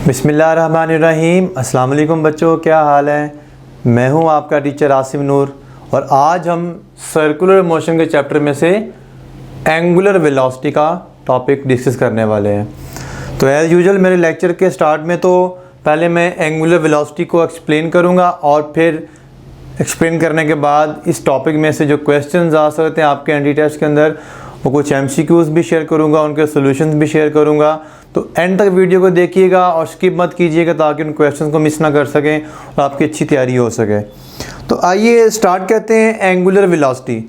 बिस्मिल्लाहिर्रहमानिर्रहीम। अस्सलाम वालेकुम बच्चों, क्या हाल है। मैं हूं आपका टीचर आसिम नूर और आज हम सर्कुलर मोशन के चैप्टर में से एंगुलर वेलोसिटी का टॉपिक डिस्कस करने वाले हैं। तो एज़ यूजुअल मेरे लेक्चर के स्टार्ट में तो पहले मैं एंगुलर वेलोसिटी को एक्सप्लेन करूंगा और फिर एक्सप्लेन करने के बाद इस टॉपिक में से जो क्वेश्चंस आ सकते हैं आपके एनडी टेस्ट के अंदर, वो कुछ एमसीक्यूज़ भी शेयर करूंगा, उनके सॉल्यूशंस भी शेयर करूंगा। तो एंड तक वीडियो को देखिएगा और स्किप मत कीजिएगा ताकि उन क्वेश्चंस को मिस ना कर सकें और आपकी अच्छी तैयारी हो सके। तो आइए स्टार्ट करते हैं एंगुलर वेलोसिटी।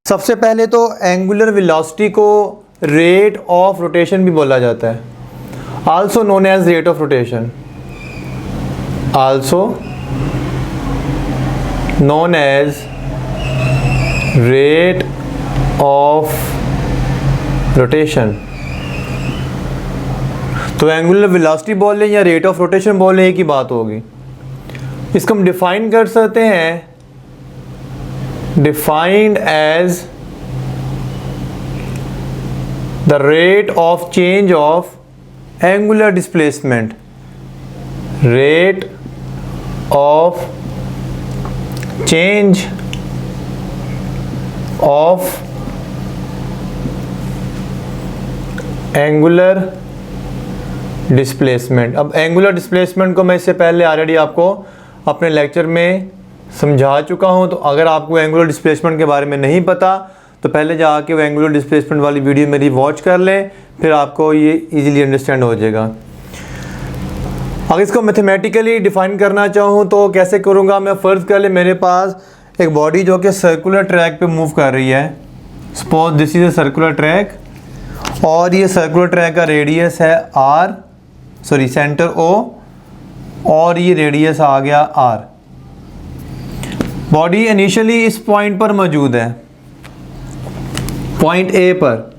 सबसे पहले तो एंगुलर वेलोसिटी को रेट ऑफ रोटेशन भी बोला जाता है, also known as rate of rotation, also known as rate of rotation। तो एंगुलर वेलोसिटी बोल लें या रेट ऑफ रोटेशन बोल लें, एक ही बात होगी। इसको हम डिफाइन कर सकते हैं, defined as the rate of change of angular displacement, rate of change of angular displacement. अब एंगुलर डिस्प्लेसमेंट को मैं इससे पहले ऑलरेडी आपको अपने लेक्चर में समझा चुका हूं। तो अगर आपको एंगुलर डिस्प्लेसमेंट के बारे में नहीं पता तो पहले जाके वो एंगुलर डिस्प्लेसमेंट वाली वीडियो मेरी वॉच कर लें, फिर आपको ये इजीली अंडरस्टैंड हो जाएगा। अगर इसको मैथमेटिकली डिफाइन करना चाहूँ तो कैसे करूँगा मैं। फ़र्ज़ कर ले मेरे पास एक बॉडी जो कि सर्कुलर ट्रैक पे मूव कर रही है। Suppose this is a circular track और ये सर्कुलर ट्रैक का रेडियस है आर, सॉरी सेंटर ओ, और ये रेडियस आ गया आर। बॉडी इनिशियली इस पॉइंट पर मौजूद है, पॉइंट ए पर,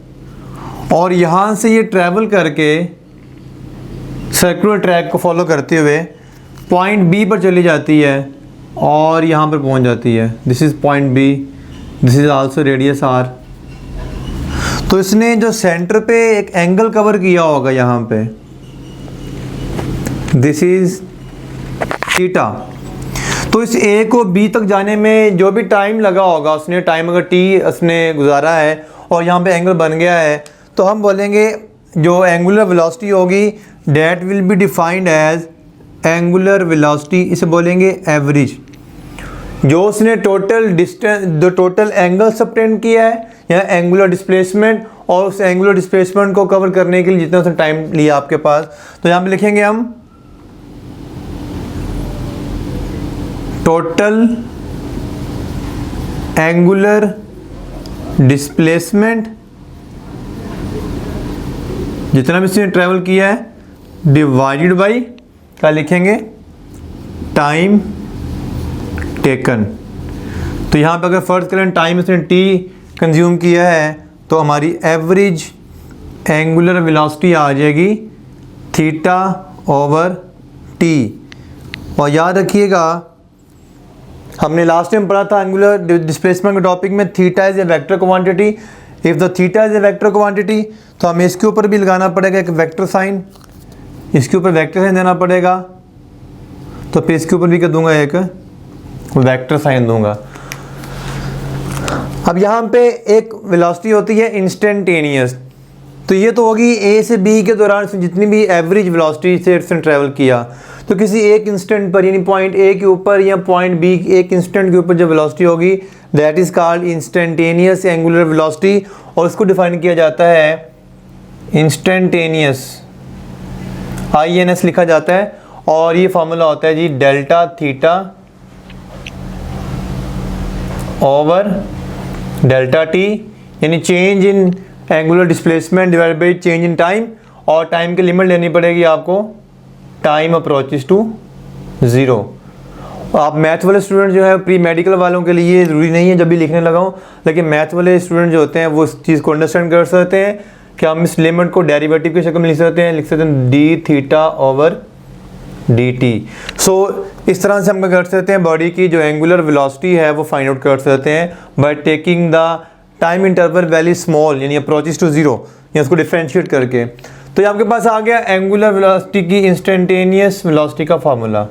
और यहाँ से ये ट्रैवल करके सर्कुलर ट्रैक को फॉलो करते हुए पॉइंट बी पर चली जाती है और यहाँ पर पहुँच जाती है। This is point B, this is also radius R. तो इसने जो सेंटर पे एक एंगल कवर किया होगा यहाँ पे, दिस इज़ थीटा। तो इस ए को बी तक जाने में जो भी टाइम लगा होगा, उसने टाइम अगर टी उसने गुजारा है और यहाँ पे एंगल बन गया है, तो हम बोलेंगे जो एंगुलर वेलोसिटी होगी that will be defined as angular velocity, इसे बोलेंगे एवरेज। जो उसने टोटल डिस्टेंस, जो टोटल एंगल सबटेंड किया है या एंगुलर डिस्प्लेसमेंट, और उस एंगुलर डिस्प्लेसमेंट को कवर करने के लिए जितना उसने टाइम लिया आपके पास, तो यहाँ पे लिखेंगे हम टोटल एंगुलर डिस्प्लेसमेंट, जितना भी इसने ट्रैवल किया है, डिवाइडेड बाई क्या लिखेंगे, टाइम टेकन। तो यहाँ पे अगर फर्ज करें टाइम इसने टी कंज्यूम किया है तो हमारी एवरेज एंगुलर वेलोसिटी आ जाएगी थीटा ओवर टी। और याद रखिएगा हमने लास्ट टाइम पढ़ा था एंगुलर डिस्प्लेसमेंट के टॉपिक में, theta is a vector quantity. If the theta is a vector quantity तो हमें इसके ऊपर भी लगाना पड़ेगा एक वेक्टर साइन, इसके ऊपर वेक्टर साइन देना पड़ेगा, तो फिर इसके ऊपर भी क्या दूंगा, एक वेक्टर साइन दूंगा। अब यहाँ पे एक वेलोसिटी होती है इंस्टेंटेनियस, तो ये तो होगी ए से बी के दौरान जितनी भी एवरेज वेलोसिटी से इसने ट्रैवल किया। तो किसी एक इंस्टेंट पर, यानी पॉइंट ए के ऊपर या पॉइंट बी एक इंस्टेंट के ऊपर जो वेलोसिटी होगी that is called instantaneous angular velocity, और इसको डिफाइन किया जाता है इंस्टेंटेनियस, INS लिखा जाता है। और ये फार्मूला होता है जी delta theta over delta T, यानी change in angular displacement divided by change in time. और टाइम की लिमिट लेनी पड़ेगी आपको, टाइम अप्रोचेस टू ज़ीरो। आप मैथ वाले स्टूडेंट जो है, प्री मेडिकल वालों के लिए ज़रूरी नहीं है जब भी लिखने लगाऊं, लेकिन मैथ वाले स्टूडेंट जो होते हैं वो इस चीज़ को अंडरस्टैंड कर सकते हैं कि हम इस लिमिट को डेरिवेटिव की शक्ल में लिख सकते हैं डी थीटा ओवर dt। सो इस तरह से हम क्या कर सकते हैं, बॉडी की जो एंगुलर वेलोसिटी है वो फाइंड आउट कर सकते हैं by taking the time interval very small, यानी अप्रोचेस टू जीरो, या उसको डिफरेंशिएट करके। तो ये आपके पास आ गया एंगुलर वेलोसिटी की इंस्टेंटेनियस वेलोसिटी का फार्मूला।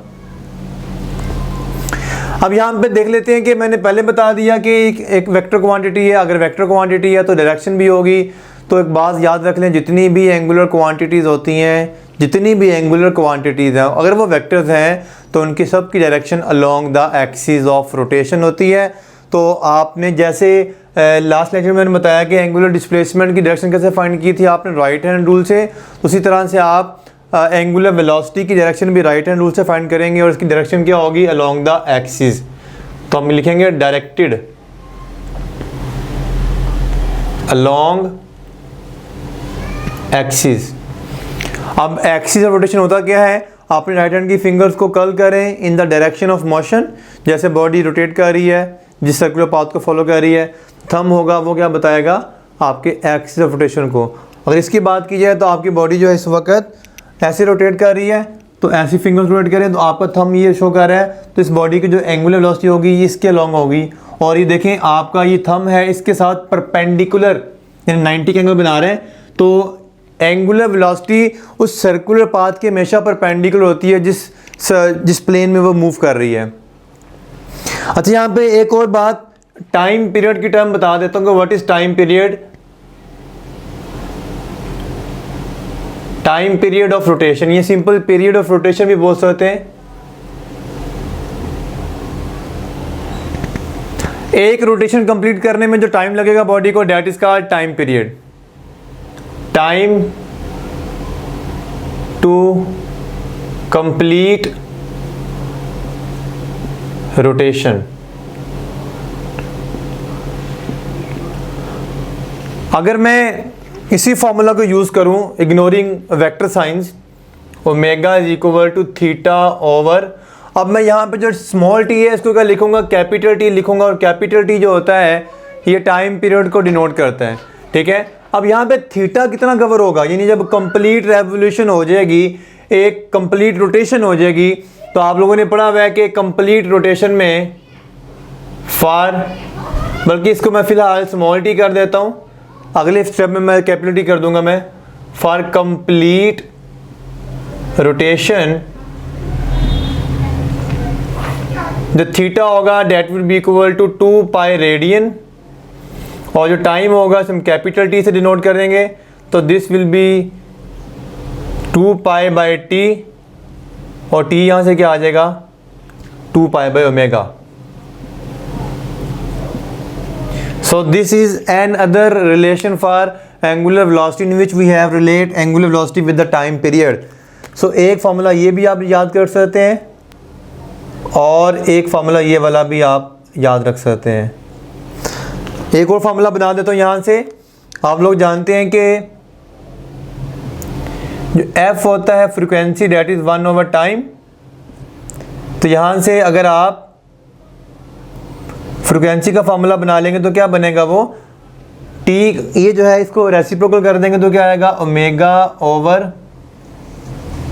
अब यहाँ पे देख लेते हैं कि मैंने पहले बता दिया कि एक वेक्टर क्वांटिटी है, अगर वेक्टर क्वांटिटी है तो डायरेक्शन भी होगी। तो एक बात याद रख लें, जितनी भी एंगुलर क्वांटिटीज़ होती हैं, जितनी भी एंगुलर क्वांटिटीज़ हैं, अगर वो वेक्टर्स हैं तो उनकी सब की direction along the axis of rotation होती है। तो आपने जैसे लास्ट लेक्चर में मैंने बताया कि एंगुलर डिस्प्लेसमेंट की डायरेक्शन कैसे फाइंड की थी आपने राइट हैंड रूल से, उसी तरह से आप एंगुलर वेलोसिटी की डायरेक्शन भी राइट हैंड रूल से फाइंड करेंगे, और इसकी डायरेक्शन क्या होगी, अलोंग द एक्सिस। तो हम लिखेंगे डायरेक्टेड अलोंग एक्सिस। अब एक्सिस ऑफ रोटेशन होता क्या है, आपने राइट हैंड की फिंगर्स को कर्ल करें in the direction of motion, जैसे बॉडी रोटेट कर रही है, जिस सर्कुलर पाथ को फॉलो कर रही है। थंब होगा वो क्या बताएगा, आपके एक्सिस ऑफ रोटेशन को। अगर इसकी बात की जाए तो आपकी बॉडी जो है इस वक्त ऐसे रोटेट कर रही है, तो ऐसी फिंगर्स रोटेट करें तो आपका थंब ये शो कर रहा है, तो इस बॉडी की जो एंगुलर वेलोसिटी होगी ये इसके अलोंग होगी। और ये देखें आपका ये थंब है इसके साथ परपेंडिकुलर, यानी 90 के एंगल बना रहे हैं, तो एंगुलर वेलोसिटी उस सर्कुलर पाथ के हमेशा परपेंडिकुलर होती है जिस प्लेन में वो मूव कर रही है। अच्छा, यहाँ पे एक और बात, टाइम पीरियड की टर्म बता देता हूँ कि what is time period. Time period of rotation, ये सिंपल पीरियड ऑफ रोटेशन भी बोल सकते हैं। एक रोटेशन कंप्लीट करने में जो टाइम लगेगा बॉडी को, that is called time period. Time to complete rotation. अगर मैं इसी फॉर्मूला को यूज करूं, ignoring vector signs, omega is equal to theta over, अब मैं यहाँ पे जो स्मॉल टी है इसको क्या लिखूंगा, कैपिटल टी लिखूंगा, और कैपिटल टी जो होता है ये टाइम पीरियड को डिनोट करता है, ठीक है। अब यहाँ पे थीटा कितना कवर होगा, यानी जब कंप्लीट रेवोल्यूशन हो जाएगी, एक कंप्लीट रोटेशन हो जाएगी, तो आप लोगों ने पढ़ा हुआ है कि कंप्लीट रोटेशन में फॉर, बल्कि इसको मैं फिलहाल स्मॉल टी कर देता हूँ, अगले स्टेप में मैं कैपिटल टी कर दूंगा मैं, फॉर कंप्लीट रोटेशन जो थीटा होगा that will be equal to 2 pi radian, और जो टाइम होगा हम कैपिटल टी से डिनोट करेंगे, तो this will be 2 pi by T, और टी यहाँ से क्या आ जाएगा, 2 pi by omega. So this is another relation for angular velocity in which we have relate angular velocity with the time period. सो एक फार्मूला ये भी आप याद कर सकते हैं, और एक फार्मूला ये वाला भी आप याद रख सकते हैं। एक और फार्मूला बना देता हूँ यहाँ से। आप लोग जानते हैं कि जो f होता है frequency, that is 1 over time. तो यहाँ से अगर आप फ्रीक्वेंसी का फार्मूला बना लेंगे तो क्या बनेगा, वो t ये जो है इसको रेसिप्रोकल कर देंगे तो क्या आएगा, ओमेगा ओवर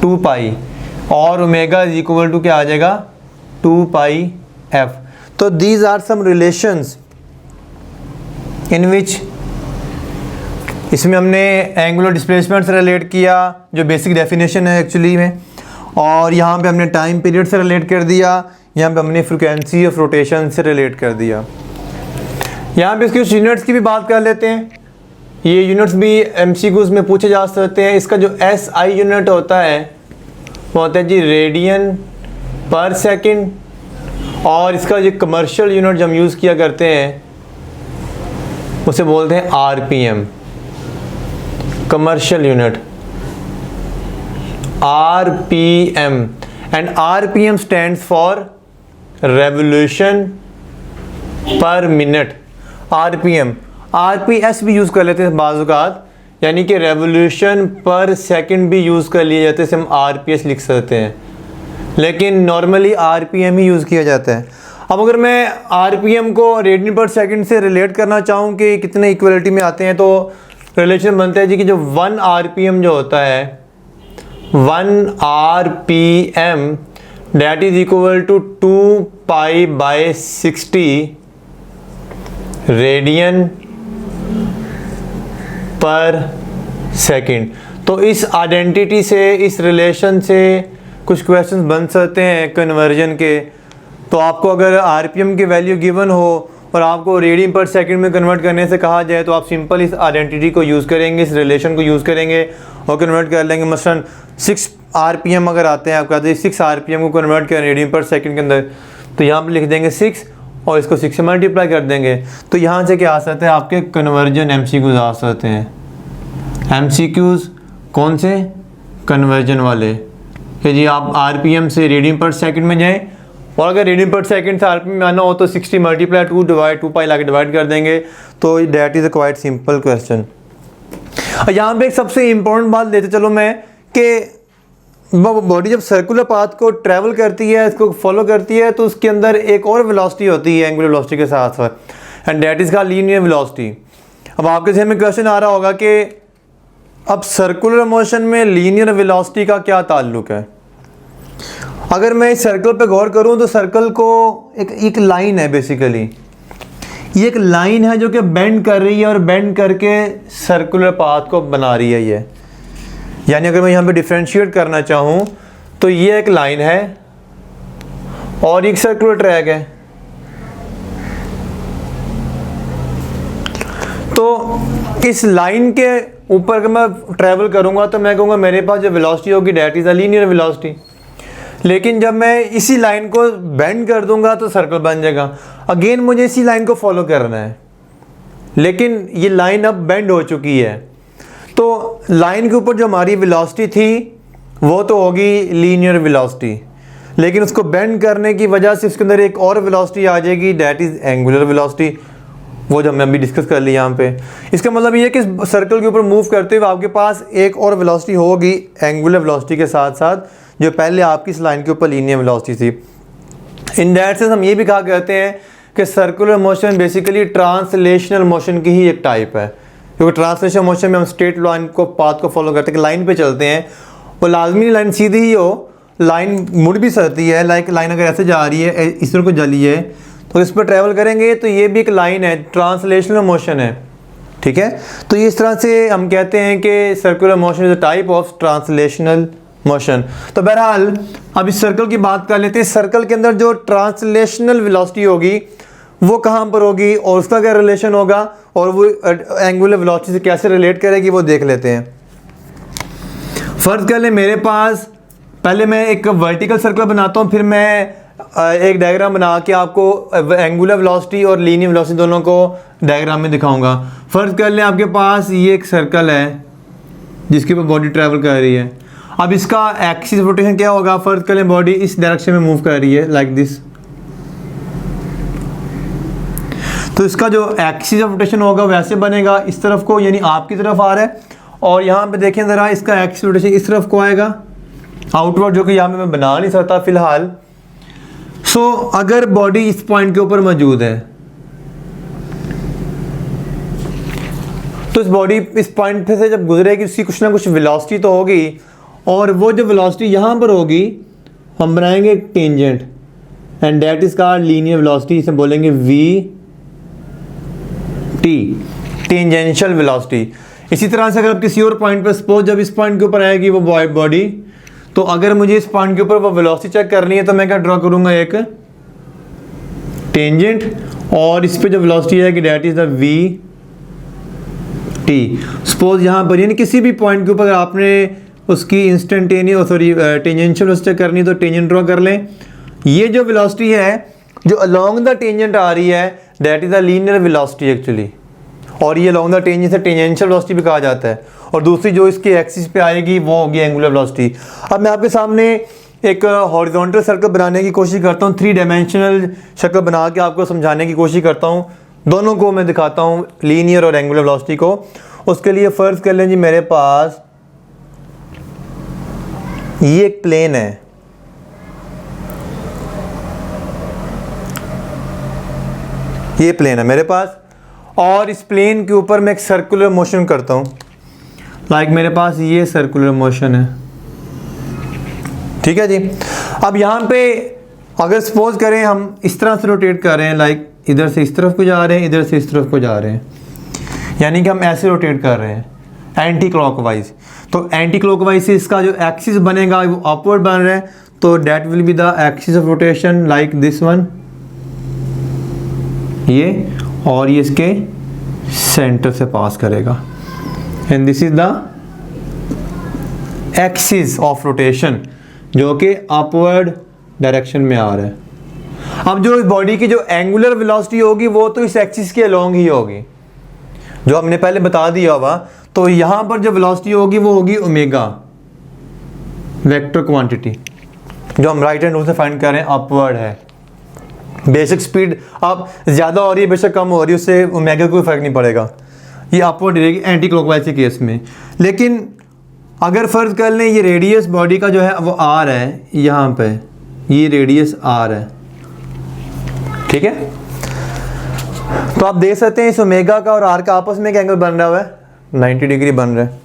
2 पाई, और ओमेगा इज इक्वल टू क्या आ जाएगा, 2 पाई f। तो these are some relations in which, इसमें हमने एंगुलर डिस्प्लेसमेंट से रिलेट किया जो बेसिक डेफिनेशन है एक्चुअली में, और यहाँ पे हमने टाइम पीरियड से रिलेट कर दिया, यहाँ पे हमने फ्रीक्वेंसी ऑफ रोटेशन से रिलेट कर दिया। यहाँ पे इसके यूनिट्स की भी बात कर लेते हैं। ये यूनिट्स भी एमसीक्यूज में पूछे जा सकते हैं। इसका जो एसआई यूनिट होता है वो होता है जी रेडियन पर सेकेंड, और इसका जो कमर्शियल यूनिट जो हम यूज़ किया करते हैं उसे बोलते हैं RPM, commercial unit RPM, and RPM stands for revolution पर मिनट। आरपीएम, आरपीएस भी यूज़ कर लेते हैं बाज़ औक़ात, यानी कि रेवोल्यूशन पर सेकंड भी यूज़ कर लिए जाते हैं, हम आरपीएस लिख सकते हैं, लेकिन नॉर्मली आरपीएम ही यूज़ किया जाता है। अब अगर मैं आरपीएम को रेडियन पर सेकंड से रिलेट करना चाहूँ कि कितने इक्वलिटी में आते हैं, तो रिलेशन बनता है जी कि जो 1 आरपीएम जो होता है 1 RPM that is equal to 2 pi by 60 radian पर सेकंड। तो इस आइडेंटिटी से, इस रिलेशन से कुछ क्वेश्चंस बन सकते हैं कन्वर्जन के। तो आपको अगर आरपीएम की वैल्यू गिवन हो और आपको रेडियन पर सेकंड में कन्वर्ट करने से कहा जाए तो आप सिंपल इस आइडेंटिटी को यूज़ करेंगे, इस रिलेशन को यूज़ करेंगे और कन्वर्ट कर लेंगे। मसलन 6 RPM अगर आते हैं, आप कहते हैं 6 RPM को कन्वर्ट करें रेडियन पर सेकंड के अंदर, तो यहाँ पर लिख देंगे 6 और इसको 6 से मल्टीप्लाई कर देंगे। तो यहाँ से क्या आ सकते हैं आपके कन्वर्जन MCQs आ सकते हैं। MCQs कौन से? कन्वर्जन वाले, कि जी आप RPM से रेडियन पर सेकंड में जाएं और अगर रेडियन पर सेकंड से RPM में आना हो तो 60 मल्टीप्लाई 2 पाई लाके डिवाइड कर देंगे। तो that is a quite simple question. यहाँ पे एक सबसे इम्पोर्टेंट बात लेते चलो मैं, कि बॉडी जब सर्कुलर पाथ को ट्रैवल करती है, इसको फॉलो करती है, तो उसके अंदर एक और वेलोसिटी होती है एंगुलर वेलोसिटी के साथ साथ, एंड दैट इज़ का लीनियर वेलोसिटी। अब आपके ज़हन में क्वेश्चन आ रहा होगा कि अब सर्कुलर मोशन में लीनियर वेलोसिटी का क्या ताल्लुक है। अगर मैं इस सर्कल पे गौर करूं तो सर्कल को एक लाइन है, बेसिकली ये एक लाइन है जो कि बेंड कर रही है और बेंड करके सर्कुलर पाथ को बना रही है ये। यानी अगर मैं यहाँ पे डिफरेंशिएट करना चाहूँ तो ये एक लाइन है और एक सर्कुलर ट्रैक है। तो इस लाइन के ऊपर अगर मैं ट्रैवल करूँगा तो मैं कहूँगा मेरे पास जो वेलोसिटी होगी that is a linear velocity. लेकिन जब मैं इसी लाइन को बेंड कर दूंगा तो सर्कल बन जाएगा। अगेन मुझे इसी लाइन को फॉलो करना है, लेकिन ये लाइन अब बेंड हो चुकी है। तो लाइन के ऊपर जो हमारी वेलोसिटी थी वो तो होगी लीनियर वेलोसिटी, लेकिन उसको बेंड करने की वजह से उसके अंदर एक और वेलोसिटी आ जाएगी दैट इज़ एंगुलर वेलोसिटी, वो जो हमने अभी डिस्कस कर ली यहाँ पे। इसका मतलब ये कि सर्कल के ऊपर मूव करते हुए आपके पास एक और वेलोसिटी होगी एंगुलर वेलोसिटी के साथ साथ, जो पहले आपकी इस लाइन के ऊपर लीनियर वेलोसिटी थी। इन दैट सेंस हम ये भी कहा करते हैं कि circular motion basically translational motion की ही एक टाइप है, क्योंकि ट्रांसलेशनल मोशन में हम स्ट्रेट लाइन को पाथ को फॉलो करते हैं कि लाइन पे चलते हैं, वो लाजमी लाइन सीधी ही हो, लाइन मुड़ भी सकती है। लाइक लाइन अगर ऐसे जा रही है, इस तरह को जली है तो इस पर ट्रैवल करेंगे तो ये भी एक लाइन है, ट्रांसलेशनल मोशन है, ठीक है। तो इस तरह से हम कहते हैं कि circular motion is a type of translational motion. तो बहरहाल अब इस सर्कल की बात कर लेते हैं। सर्कल के अंदर जो ट्रांसलेशनल वेलोसिटी होगी वो कहाँ पर होगी और उसका क्या रिलेशन होगा और वो एंगुलर वेलोसिटी से कैसे रिलेट करेगी वो देख लेते हैं। फर्ज कर ले मेरे पास, पहले मैं एक वर्टिकल सर्कल बनाता हूँ, फिर मैं एक डायग्राम बना के आपको एंगुलर वेलोसिटी और लीनियर वेलोसिटी दोनों को डायग्राम में दिखाऊंगा। फर्ज कर लें आपके पास ये एक सर्कल है जिसके ऊपर बॉडी ट्रैवल कर रही है। अब इसका एक्सिस रोटेशन क्या होगा? फर्ज कर लें बॉडी इस डायरेक्शन में मूव कर रही है लाइक दिस, तो इसका जो एक्सिस ऑफ रोटेशन होगा वैसे बनेगा इस तरफ को, यानी आपकी तरफ आ रहा है, और यहाँ पे देखें ज़रा इसका एक्सिस रोटेशन इस तरफ को आएगा आउटवर्ड, जो कि यहाँ पे मैं बना नहीं सकता फिलहाल। सो अगर बॉडी इस पॉइंट के ऊपर मौजूद है तो इस बॉडी इस पॉइंट से जब गुजरेगी उसकी कुछ ना कुछ वेलोसिटी तो होगी, और वो जो वेलोसिटी यहाँ पर होगी हम बनाएंगे एक tangent, and that is called linear velocity. इसे बोलेंगे वी टी, टेंजेंशियल वेलोसिटी। इसी तरह से अगर आप किसी और पॉइंट पर सपोज जब इस पॉइंट के ऊपर आएगी वो बॉडी, तो अगर मुझे इस पॉइंट के ऊपर वो वेलोसिटी चेक करनी है तो मैं क्या ड्रॉ करूंगा, एक टेंजेंट, और इस पे जो वेलोसिटी है कि that is the we T. Suppose यहाँ पर यानी किसी भी पॉइंट के ऊपर अगर आपने उसकी इंस्टेंटेनियस टेंजेंशियल वेलोसिटी करनी है तो टेंजेंट ड्रॉ कर लें। ये जो वेलोसिटी है जो अलोंग द टेंजेंट आ रही है that is the linear velocity actually, और ये अलोंग द टेंजेंट से टेंजेंशियल वेलोसिटी भी कहा जाता है, और दूसरी जो इसके एक्सिस पे आएगी वो होगी एंगुलर वेलोसिटी। अब मैं आपके सामने एक हॉरिजॉन्टल सर्कल बनाने की कोशिश करता हूँ, 3 डायमेंशनल शक्ल बना के आपको समझाने की कोशिश करता हूँ, दोनों को मैं दिखाता हूँ लीनियर और एंगुलर वेलोसिटी को। उसके लिए फ़र्ज़ कर लें जी मेरे पास ये एक प्लेन है, ये प्लेन है मेरे पास, और इस प्लेन के ऊपर मैं एक सर्कुलर मोशन करता हूँ। लाइक मेरे पास ये सर्कुलर मोशन है, ठीक है जी। अब यहाँ पे अगर सपोज करें हम इस तरह से रोटेट कर रहे हैं, लाइक इधर से इस तरफ को जा रहे हैं, इधर से इस तरफ को जा रहे हैं, यानी कि हम ऐसे रोटेट कर रहे हैं एंटी क्लॉकवाइज। तो एंटी क्लॉकवाइज से इसका जो एक्सिस बनेगा वो अपवर्ड बन रहा है, तो that will be the axis of rotation like this one, ये, और ये इसके सेंटर से पास करेगा, and this is the axis of rotation जो कि अपवर्ड डायरेक्शन में आ रहा है। अब जो इस बॉडी की जो एंगुलर वेलोसिटी होगी वो तो इस एक्सिस के अलोंग ही होगी, जो हमने पहले बता दिया हुआ। तो यहाँ पर जो वेलोसिटी होगी वो होगी ओमेगा, वेक्टर क्वांटिटी, जो हम राइट हैंड रूल से फाइंड कर रहे हैं, अपवर्ड है। बेसिक स्पीड अब ज़्यादा हो रही है बेशक कम हो रही है, उससे ओमेगा कोई फर्क नहीं पड़ेगा, ये अपवर्ड रहेगी एंटी क्लॉकवाइज के केस में। लेकिन अगर फ़र्ज कर लें ये रेडियस बॉडी का जो है वो आर है, यहाँ पे ये रेडियस आर है, ठीक है। तो आप देख सकते हैं इस ओमेगा का और आर का आपस में एक एंगल बन रहा है, 90 डिग्री बन रहा है।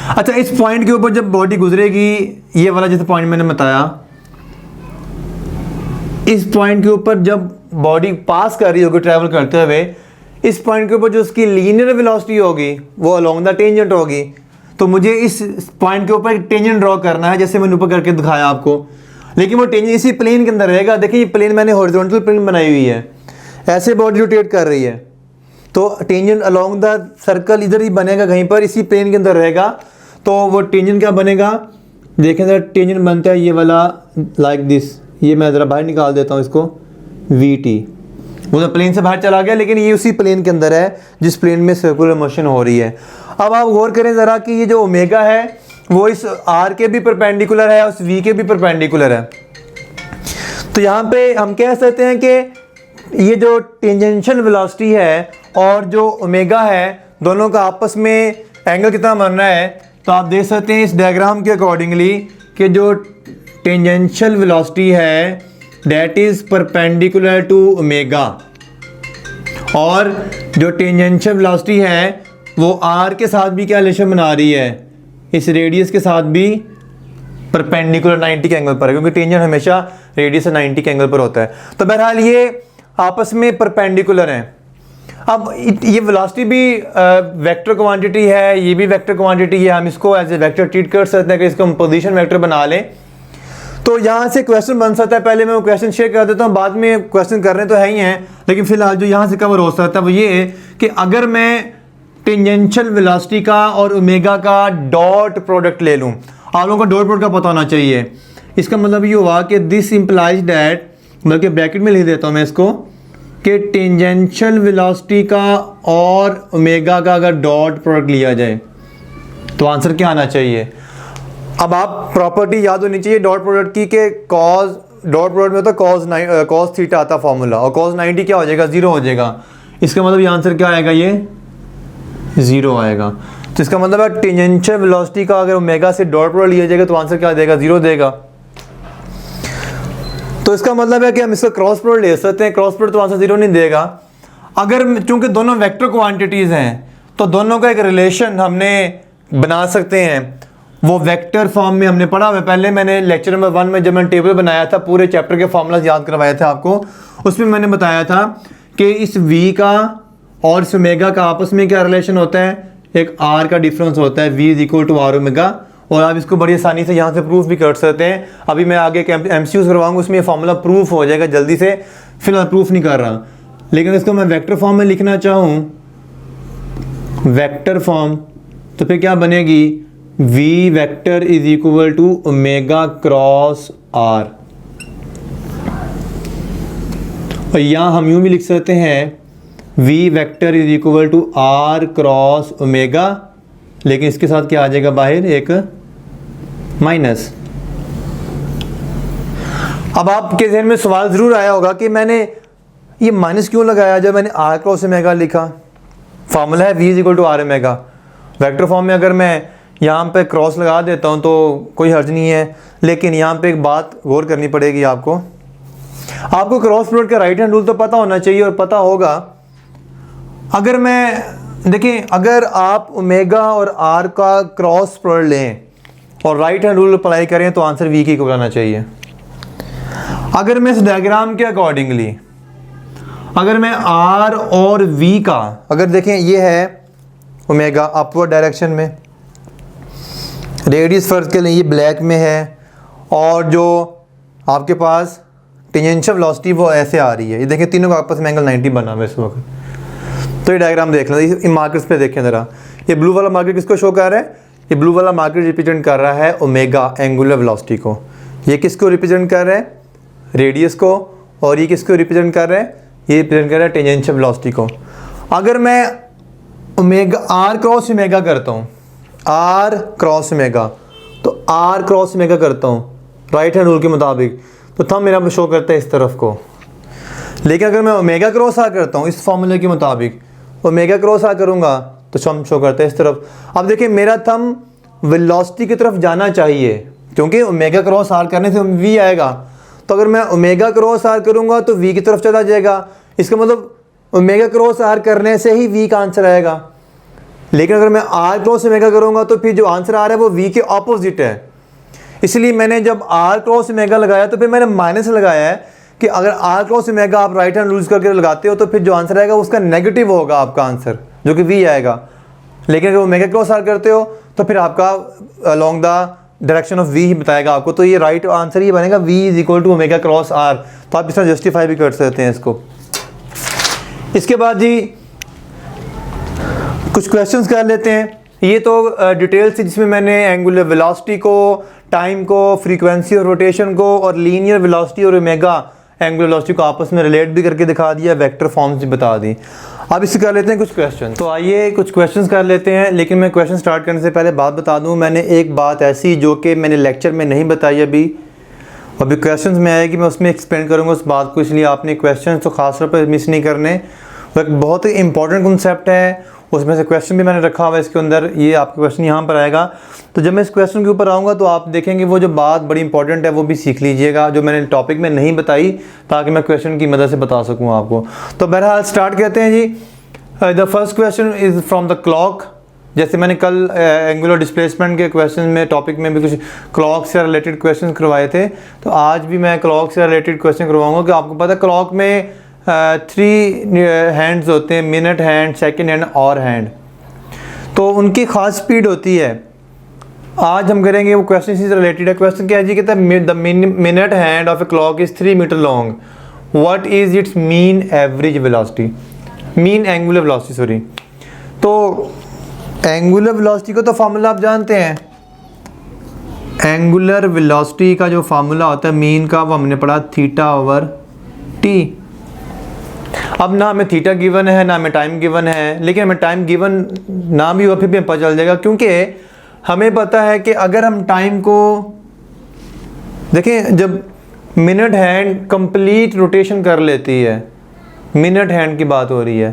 अच्छा, इस पॉइंट के ऊपर जब बॉडी गुजरेगी, ये वाला जैसे पॉइंट मैंने बताया, इस पॉइंट के ऊपर जब बॉडी पास कर रही होगी ट्रैवल करते हुए, इस पॉइंट के ऊपर जो उसकी लीनियर वेलोसिटी होगी वो अलोंग द टेंजेंट होगी। तो मुझे इस पॉइंट के ऊपर एक टेंजेंट ड्रॉ करना है, जैसे मैंने ऊपर करके दिखाया आपको, लेकिन वो टेंजेंट इसी प्लेन के अंदर रहेगा। देखिए ये प्लेन मैंने हॉरिजॉन्टल प्लेन बनाई हुई है, ऐसे बॉडी रोटेट कर रही है, तो टेंजेंट अलोंग द सर्कल इधर ही बनेगा, कहीं पर इसी प्लेन के अंदर रहेगा। तो वो टेंजेंट क्या बनेगा, देखें जरा, टेंजेंट बनता है ये वाला लाइक दिस, ये मैं ज़रा बाहर निकाल देता हूँ इसको, वी टी, वो तो प्लेन से बाहर चला गया, लेकिन ये उसी प्लेन के अंदर है जिस प्लेन में सर्कुलर मोशन हो रही है। अब आप गौर करें ज़रा कि ये जो ओमेगा है वो इस आर के भी परपेंडिकुलर है, उस वी के भी परपेंडिकुलर है। तो यहाँ पे हम कह सकते हैं कि ये जो टेंजेंशियल वेलोसिटी है और जो ओमेगा है, दोनों का आपस में एंगल कितना बन रहा है। तो आप देख सकते हैं इस डायग्राम के अकॉर्डिंगली कि जो टेंजेंशियल वेलोसिटी है that is perpendicular to omega, और जो टेंजेंशियल वेलोसिटी है वो आर के साथ भी क्या रिलेशन बना रही है, इस रेडियस के साथ भी परपेंडिकुलर 90 के एंगल पर है, क्योंकि टेंजेंट हमेशा रेडियस से 90 के एंगल पर होता है। तो बहरहाल ये आपस में परपेंडिकुलर हैं। अब ये वेलोसिटी भी वेक्टर क्वांटिटी है, ये भी वेक्टर क्वांटिटी है, हम इसको एज ए वेक्टर ट्रीट कर सकते हैं कि इसको हम पोजीशन वेक्टर बना लें। तो यहाँ से क्वेश्चन बन सकता है, पहले मैं वो क्वेश्चन शेयर कर देता हूँ, बाद में क्वेश्चन कर रहे तो है ही हैं, लेकिन फिलहाल जो यहाँ से कवर हो सकता है वो ये है कि अगर मैं टेंजेंशियल वेलोसिटी का और ओमेगा का डॉट प्रोडक्ट ले लूँ, आप लोगों को डॉट प्रोडक्ट का पता होना चाहिए। इसका मतलब ये हुआ कि दिस इम्प्लाइज डैट, बल्कि ब्रैकेट में लिख देता हूँ मैं इसको, कि टेंजेंशियल वेलोसिटी का और ओमेगा का अगर डॉट प्रोडक्ट लिया जाए तो आंसर क्या आना चाहिए। अब आप प्रॉपर्टी याद होनी चाहिए डॉट प्रोडक्ट की, के कॉज, डॉट प्रोडक्ट में तो कॉज थीटा आता फॉर्मूला, और कॉज 90 क्या हो जाएगा, 0 हो जाएगा। इसका मतलब ये आंसर क्या आएगा, ये 0 आएगा। तो इसका मतलब है टेंजेंशियल वेलोसिटी का अगर ओमेगा से डॉट प्रोडक्ट लिया जाएगा तो आंसर क्या देगा, 0 देगा। तो इसका मतलब है कि हम इसका क्रॉस प्रोडक्ट ले सकते हैं, क्रॉस प्रोडक्ट तो आंसर 0 नहीं देगा। अगर चूंकि दोनों वेक्टर क्वांटिटीज हैं तो दोनों का एक रिलेशन हमने बना सकते हैं, वो वेक्टर फॉर्म में हमने पढ़ा हुआ है। पहले मैंने लेक्चर नंबर 1 में जब मैंने टेबल बनाया था, पूरे चैप्टर के फॉर्मूलाज याद करवाया था आपको, उसमें मैंने बताया था कि इस v का और इस ओमेगा का आपस में क्या रिलेशन होता है, एक r का डिफरेंस होता है, v is equal to r omega, और आप इसको बड़ी आसानी से यहाँ से प्रूफ भी कर सकते हैं। अभी मैं आगे MCQs करवाऊंगा, उसमें ये फॉर्मूला प्रूफ हो जाएगा जल्दी से, फिलहाल प्रूफ नहीं कर रहा। लेकिन इसको मैं वेक्टर फॉर्म में लिखना चाहूँ, वेक्टर फॉर्म, तो फिर क्या बनेगी, v vector is equal to omega cross r, और यहाँ हम यूँ भी लिख सकते हैं v vector is equal to r cross omega, लेकिन इसके साथ क्या आ जाएगा बाहर, एक माइनस। अब आपके ज़हन में सवाल ज़रूर आया होगा कि मैंने ये माइनस क्यों लगाया जब मैंने r क्रॉस ओमेगा लिखा, फार्मूला है v is equal to r omega. Vector form में अगर मैं यहाँ पे क्रॉस लगा देता हूँ तो कोई हर्ज नहीं है, लेकिन यहाँ पे एक बात गौर करनी पड़ेगी आपको क्रॉस प्रोडक्ट का राइट हैंड रूल तो पता होना चाहिए, और पता होगा। अगर मैं देखें, अगर आप ओमेगा और आर का क्रॉस प्रोडक्ट लें, और राइट हैंड रूल अप्लाई करें तो आंसर वी की इक्वल आना चाहिए। अगर मैं इस डायग्राम के अकॉर्डिंगली अगर मैं आर और वी का अगर देखें, ये है ओमेगा अपवर्ड डायरेक्शन में, रेडियस फर्ज के लिए ये ब्लैक में है, और जो आपके पास टेंजेंशियल वेलोसिटी वो ऐसे आ रही है। ये देखें तीनों का आपस में एंगल 90 बना हुआ है इस वक्त। तो ये डायग्राम देख लें, इन मार्कर्स पे देखें ज़रा। ये ब्लू वाला मार्कर किसको शो कर रहा है? ये ब्लू वाला मार्कर रिप्रेजेंट कर रहा है ओमेगा एंगुलर वेलोसिटी को। ये किसको रिप्रेजेंट कर रहा है? रेडियस को। और ये किसको रिप्रेजेंट कर रहा है? ये रिप्रेजेंट कर रहा है टेंजेंशियल वेलोसिटी को। अगर मैं ओमेगा आर क्रॉस ओमेगा करता हूँ, आर क्रॉस ओमेगा, तो आर क्रॉस ओमेगा करता हूँ राइट हैंड रूल के मुताबिक, तो थंब मेरा शो करता है इस तरफ को। लेकिन अगर मैं ओमेगा क्रॉस आर करता हूँ इस फॉर्मूले के मुताबिक, ओमेगा क्रॉस आर करूँगा तो थंब शो करता है इस तरफ। अब देखिए मेरा थंब वेलोसिटी की तरफ जाना चाहिए, क्योंकि ओमेगा क्रॉस आर करने से वी आएगा। तो अगर मैं ओमेगा क्रॉस आर करूँगा तो वी की तरफ चला जाएगा। इसका मतलब ओमेगा क्रॉस आर करने से ही वी का आंसर आएगा। लेकिन अगर मैं आर क्रॉस ओमेगा करूँगा तो फिर जो आंसर आ रहा है वो वी के ऑपोजिट है। इसलिए मैंने जब आर क्रॉस ओमेगा लगाया तो फिर मैंने माइनस लगाया है कि अगर आर क्रॉस ओमेगा आप राइट हैंड रूल्स करके लगाते हो तो फिर जो आंसर आएगा उसका नेगेटिव होगा आपका आंसर, जो कि वी आएगा। लेकिन अगर ओमेगा क्रॉस आर करते हो तो फिर आपका along the direction of V ही बताएगा आपको। तो ये राइट आंसर ही बनेगा V is equal to omega cross R. तो आप इस तरह जस्टिफाई भी कर सकते हैं इसको। इसके बाद जी कुछ क्वेश्चंस कर लेते हैं। ये तो डिटेल्स थी जिसमें मैंने एंगुलर वेलोसिटी को, टाइम को, फ्रीक्वेंसी और रोटेशन को, और लीनियर वेलोसिटी और ओमेगा एंगुलर वेलोसिटी को आपस में रिलेट भी करके दिखा दिया, वेक्टर फॉर्म से बता दी। अब इससे कर लेते हैं कुछ क्वेश्चन। तो आइए कुछ क्वेश्चंस कर लेते हैं। लेकिन मैं क्वेश्चन स्टार्ट करने से पहले बात बता दूं, मैंने एक बात ऐसी जो कि मैंने लेक्चर में नहीं बताई अभी क्वेश्चंस में आएगी, मैं उसमें एक्सप्लेन करूँगा उस बात को। इसलिए आपने क्वेश्चन तो खास तौर पर मिस नहीं करने। वो एक बहुत ही इंपॉर्टेंट कॉन्सेप्ट है, उसमें से क्वेश्चन भी मैंने रखा हुआ है इसके अंदर। ये आपका क्वेश्चन यहाँ पर आएगा। तो जब मैं इस क्वेश्चन के ऊपर आऊँगा तो आप देखेंगे वो जो बात बड़ी इंपॉर्टेंट है वो भी सीख लीजिएगा, जो मैंने टॉपिक में नहीं बताई, ताकि मैं क्वेश्चन की मदद से बता सकूँ आपको। तो बहरहाल स्टार्ट करते हैं जी। The first question is from the clock. जैसे मैंने कल एंगुलर डिस्प्लेसमेंट के क्वेश्चन में टॉपिक में भी कुछ क्लॉक से रिलेटेड क्वेश्चन करवाए थे, तो आज भी मैं क्लॉक से रिलेटेड क्वेश्चन करवाऊँगा। कि आपको पता है क्लॉक में 3 हैंड्स होते हैं, मिनट हैंड, सेकेंड हैंड और हैंड। तो उनकी ख़ास स्पीड होती है। आज हम करेंगे वो क्वेश्चन से रिलेटेड है। क्वेश्चन क्या है जी? कहता है the minute hand of a clock is 3 metre long, what is its mean average velocity, mean angular velocity sorry. तो एंगुलर वेलोसिटी को तो फार्मूला आप जानते हैं। एंगुलर वेलोसिटी का जो फार्मूला होता है मीन का, वो हमने पढ़ा θ/t। अब ना हमें थीटा गिवन है ना हमें टाइम गिवन है, लेकिन हमें टाइम गिवन ना भी हो फिर भी पता चल जाएगा, क्योंकि हमें पता है कि अगर हम टाइम को देखें, जब मिनट हैंड कंप्लीट रोटेशन कर लेती है, मिनट हैंड की बात हो रही है,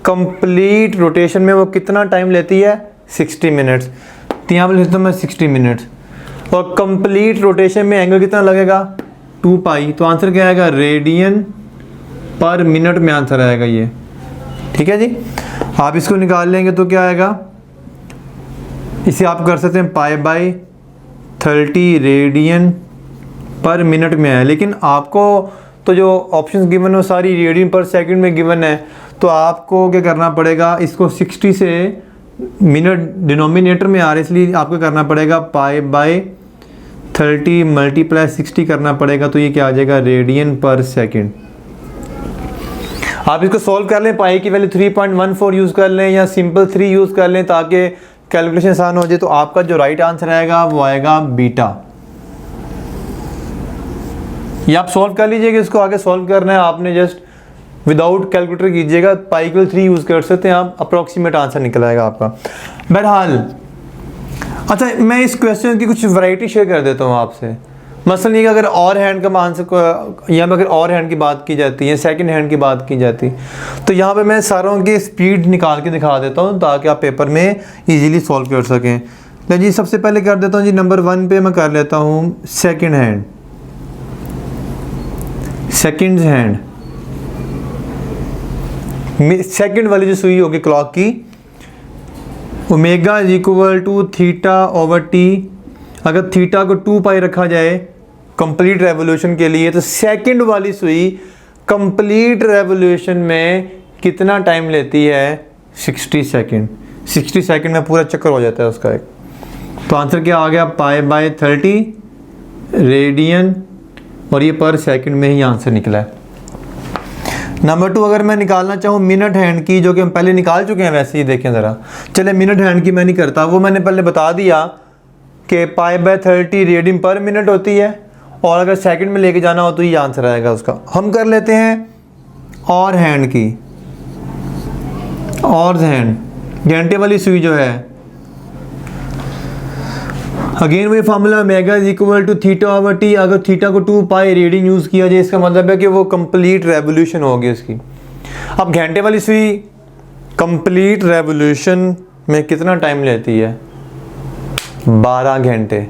कंप्लीट रोटेशन में वो कितना टाइम लेती है? 60 मिनट्स। तो यहाँ पर लिखता हूँ मैं 60 मिनट्स। और कंप्लीट रोटेशन में एंगल कितना लगेगा? 2 पाई। तो आंसर क्या आएगा? रेडियन पर मिनट में आंसर आएगा ये। ठीक है जी। आप इसको निकाल लेंगे तो क्या आएगा? इसे आप कर सकते हैं π/30 रेडियन पर मिनट में है। लेकिन आपको तो जो ऑप्शंस गिवन है वो सारी रेडियन पर सेकंड में गिवन है। तो आपको क्या करना पड़ेगा? इसको 60 से मिनट डिनोमिनेटर में आ रहा है, इसलिए आपको करना पड़ेगा π/30 × 60 करना पड़ेगा। तो ये क्या आ जाएगा? रेडियन पर सेकंड। आप इसको सॉल्व कर लें, पाई की वैल्यू 3.14 यूज़ कर लें या सिंपल 3 यूज़ कर लें ताकि कैलकुलेशन आसान हो जाए। तो आपका जो राइट आंसर आएगा वो आएगा बीटा। ये आप सॉल्व कर लीजिएगा। इसको आगे सॉल्व करना है आपने जस्ट विदाउट कैलकुलेटर कीजिएगा, पाई की 3 यूज़ कर सकते हैं आप, अप्रॉक्सीमेट आंसर निकल आएगा आपका। बहरहाल अच्छा, मैं इस क्वेश्चन की कुछ वैरायटी शेयर कर देता हूँ आपसे। मसलन ये कि अगर और हैंड का आंसर को यहाँ पर अगर और हैंड की बात की जाती है, सेकंड हैंड की बात की जाती, तो यहाँ पे मैं सारों की स्पीड निकाल के दिखा देता हूँ ताकि आप पेपर में इजीली सॉल्व कर सकें। तो जी सबसे पहले कर देता हूँ जी, नंबर 1 पे मैं कर लेता हूँ second hand. Second hand second वाली जो सुई होगी क्लॉक की, omega is equal to θ/t। अगर थीटा को 2 पाई रखा जाए कंप्लीट रेवोल्यूशन के लिए, तो सेकंड वाली सुई कंप्लीट रेवोल्यूशन में कितना टाइम लेती है? 60 सेकंड। 60 सेकंड में पूरा चक्कर हो जाता है उसका एक। तो आंसर क्या आ गया? π/30 रेडियन, और ये पर सेकंड में ही आंसर निकला है। नंबर 2, अगर मैं निकालना चाहूँ मिनट हैंड की, जो कि हम पहले निकाल चुके हैं वैसे ही देखें ज़रा। चले मिनट हैंड की मैं नहीं करता, वो मैंने पहले बता दिया कि π/30 रेडियन पर मिनट होती है, और अगर सेकंड में लेके जाना हो तो ये आंसर आएगा उसका। हम कर लेते हैं और हैंड की, और हैंड घंटे वाली सुई जो है, अगेन वही formula omega is equal to θ/t। अगर थीटा को 2 पाई रेडियन यूज़ किया जाए, इसका मतलब है कि वो कंप्लीट रेवोल्यूशन होगी उसकी। अब घंटे वाली सुई कंप्लीट रेवोल्यूशन में कितना टाइम लेती है? 12 घंटे।